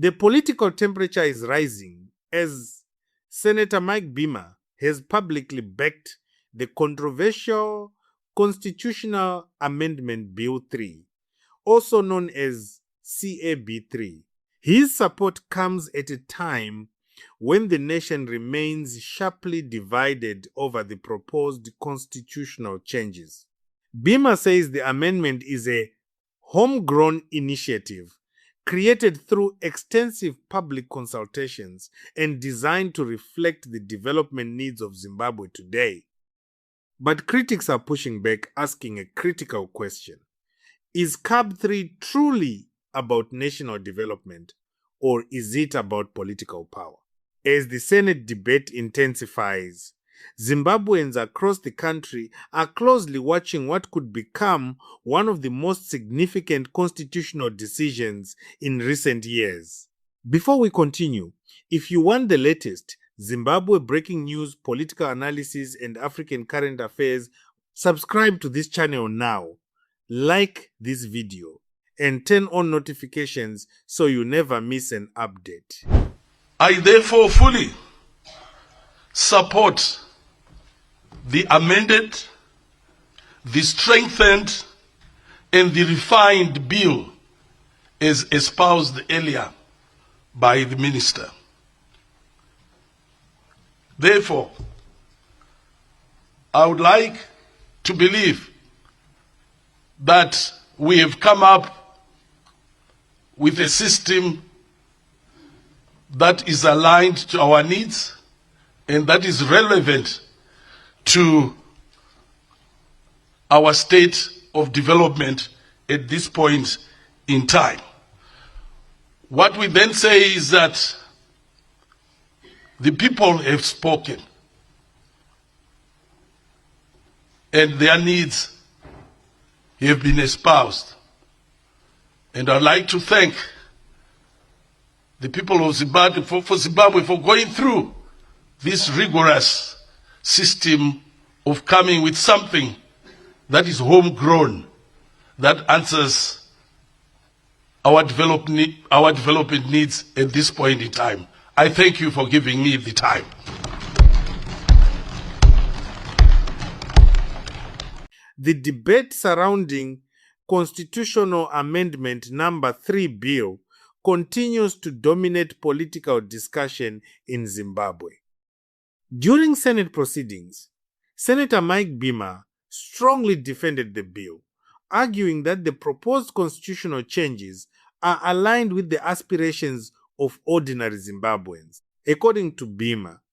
The political temperature is rising as Senator Mike Beamer has publicly backed the controversial Constitutional Amendment Bill 3, also known as CAB3. His support comes at a time when the nation remains sharply divided over the proposed constitutional changes. Beamer says the amendment is a homegrown initiative created through extensive public consultations and designed to reflect the development needs of Zimbabwe today. But critics are pushing back, asking a critical question. Is CAB3 truly about national development, or is it about political power? As the Senate debate intensifies, Zimbabweans across the country are closely watching what could become one of the most significant constitutional decisions in recent years. Before we continue, if you want the latest Zimbabwe breaking news, political analysis, and African current affairs, subscribe to this channel now, like this video, and turn on notifications so you never miss an update. I therefore fully support the amended, the strengthened, and the refined bill as espoused earlier by the Minister. Therefore, I would like to believe that we have come up with a system that is aligned to our needs and that is relevant to our state of development at this point in time. What we then say is that the people have spoken and their needs have been espoused. And I'd like to thank the people of Zimbabwe for going through this rigorous system of coming with something that is homegrown, that answers our development needs at this point in time. I thank you for giving me the time. The debate surrounding Constitutional Amendment Number 3 bill continues to dominate political discussion in Zimbabwe. During Senate proceedings, Senator Mike Beamer strongly defended the bill, arguing that the proposed constitutional changes are aligned with the aspirations of ordinary Zimbabweans. According to Beamer,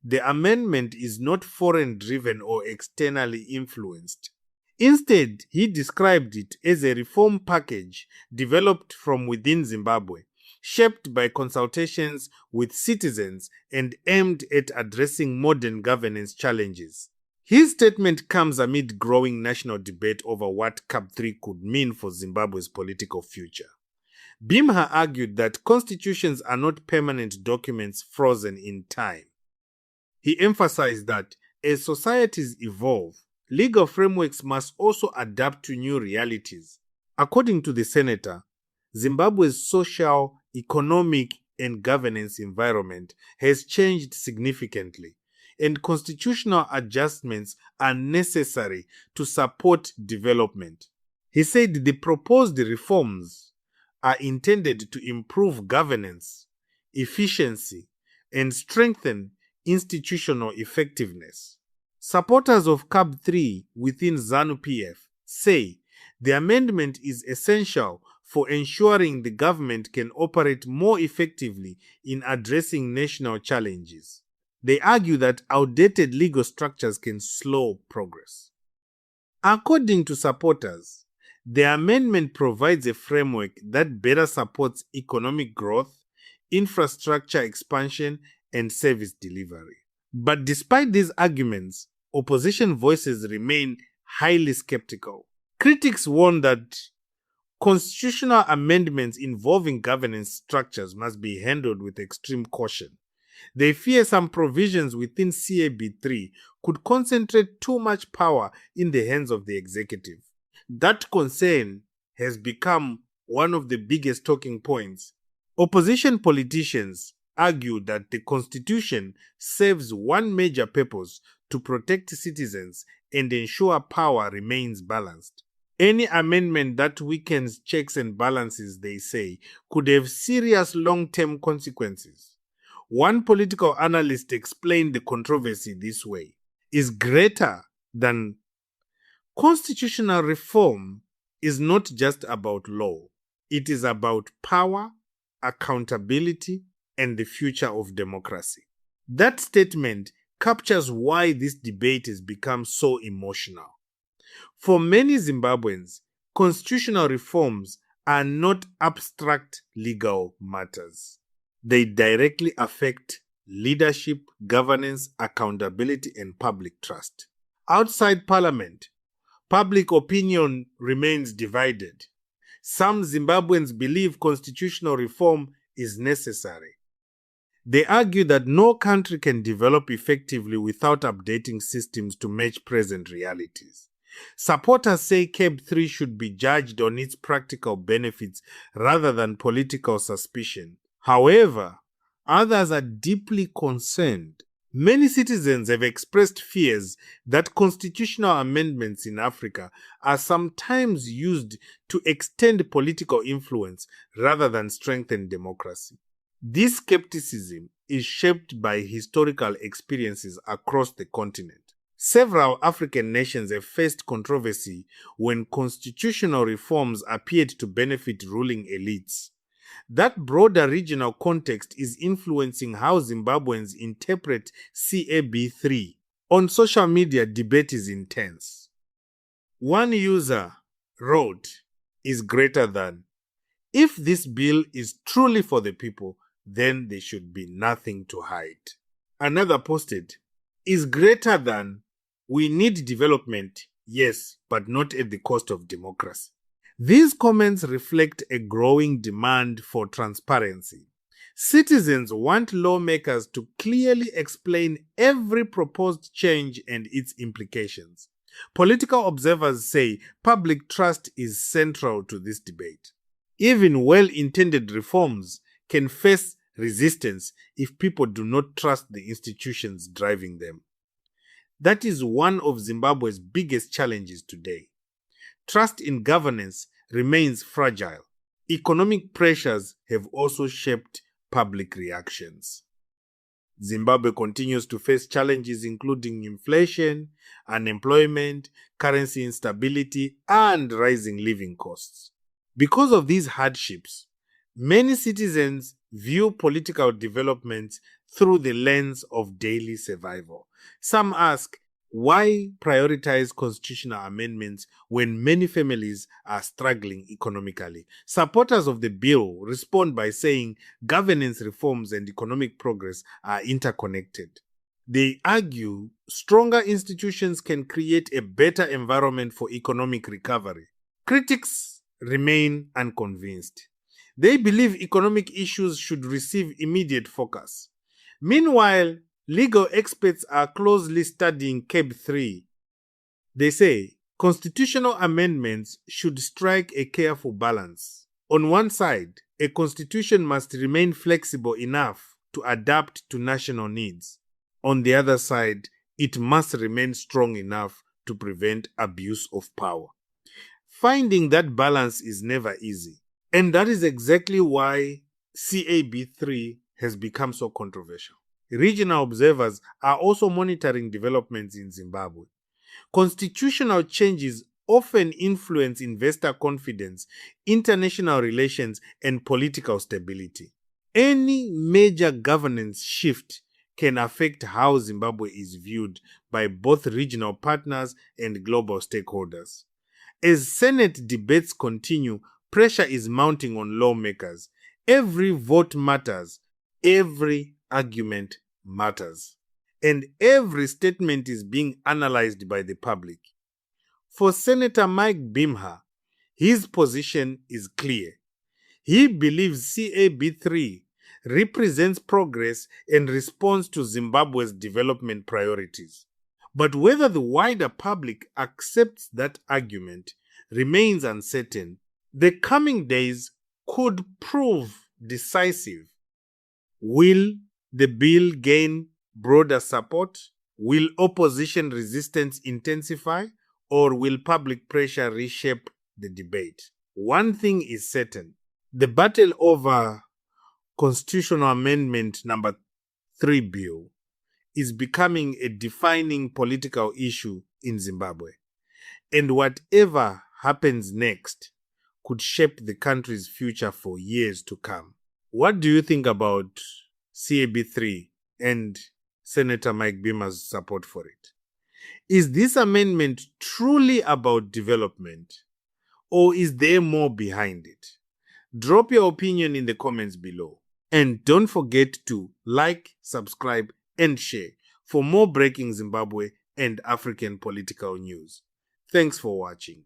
the amendment is not foreign-driven or externally influenced. Instead, he described it as a reform package developed from within Zimbabwe, shaped by consultations with citizens and aimed at addressing modern governance challenges. His statement comes amid growing national debate over what CAB3 could mean for Zimbabwe's political future. Beamer argued that constitutions are not permanent documents frozen in time. He emphasized that as societies evolve, legal frameworks must also adapt to new realities. According to the senator, Zimbabwe's social, economic, and governance environment has changed significantly, and constitutional adjustments are necessary to support development. He said the proposed reforms are intended to improve governance, efficiency, and strengthen institutional effectiveness. Supporters of CAB3 within ZANU-PF say the amendment is essential for ensuring the government can operate more effectively in addressing national challenges. They argue that outdated legal structures can slow progress. According to supporters, the amendment provides a framework that better supports economic growth, infrastructure expansion, and service delivery. But despite these arguments, opposition voices remain highly skeptical. Critics warn that constitutional amendments involving governance structures must be handled with extreme caution. They fear some provisions within CAB3 could concentrate too much power in the hands of the executive. That concern has become one of the biggest talking points Opposition politicians argue that the Constitution serves one major purpose: to protect citizens and ensure power remains balanced. Any amendment that weakens checks and balances, they say, could have serious long-term consequences. One political analyst explained the controversy this way: is greater than constitutional reform is not just about law. It is about power, accountability, and the future of democracy. That statement captures why this debate has become so emotional. For many Zimbabweans, constitutional reforms are not abstract legal matters. They directly affect leadership, governance, accountability, and public trust. Outside Parliament, public opinion remains divided. Some Zimbabweans believe constitutional reform is necessary. They argue that no country can develop effectively without updating systems to match present realities. Supporters say CAB3 should be judged on its practical benefits rather than political suspicion. However, others are deeply concerned. Many citizens have expressed fears that constitutional amendments in Africa are sometimes used to extend political influence rather than strengthen democracy. This skepticism is shaped by historical experiences across the continent. Several African nations have faced controversy when constitutional reforms appeared to benefit ruling elites. That broader regional context is influencing how Zimbabweans interpret CAB3. On social media, debate is intense. One user wrote, "is greater than. If this bill is truly for the people, then there should be nothing to hide." Another posted, "is greater than. We need development, yes, but not at the cost of democracy." These comments reflect a growing demand for transparency. Citizens want lawmakers to clearly explain every proposed change and its implications. Political observers say public trust is central to this debate. Even well-intended reforms can face resistance if people do not trust the institutions driving them. That is one of Zimbabwe's biggest challenges today. Trust in governance remains fragile. Economic pressures have also shaped public reactions. Zimbabwe continues to face challenges including inflation, unemployment, currency instability, and rising living costs. Because of these hardships, many citizens view political developments through the lens of daily survival. Some ask, why prioritize constitutional amendments when many families are struggling economically? Supporters of the bill respond by saying governance reforms and economic progress are interconnected. They argue stronger institutions can create a better environment for economic recovery. Critics remain unconvinced. They believe economic issues should receive immediate focus. Meanwhile, legal experts are closely studying CAB3. They say constitutional amendments should strike a careful balance. On one side, a constitution must remain flexible enough to adapt to national needs. On the other side, it must remain strong enough to prevent abuse of power. Finding that balance is never easy. And that is exactly why CAB3 has become so controversial. Regional observers are also monitoring developments in Zimbabwe. Constitutional changes often influence investor confidence, international relations, and political stability. Any major governance shift can affect how Zimbabwe is viewed by both regional partners and global stakeholders. As Senate debates continue, pressure is mounting on lawmakers. Every vote matters. Every argument matters. And every statement is being analyzed by the public. For Senator Mike Bimha, his position is clear. He believes CAB3 represents progress and responds to Zimbabwe's development priorities. But whether the wider public accepts that argument remains uncertain. The coming days could prove decisive. Will the bill gain broader support? Will opposition resistance intensify? Or will public pressure reshape the debate? One thing is certain. The battle over Constitutional Amendment number 3 bill is becoming a defining political issue in Zimbabwe. And whatever happens next could shape the country's future for years to come. What do you think about CAB3 and Senator Mike Beamer's support for it? Is this amendment truly about development, or is there more behind it? Drop your opinion in the comments below. And don't forget to like, subscribe, and share for more breaking Zimbabwe and African political news. Thanks for watching.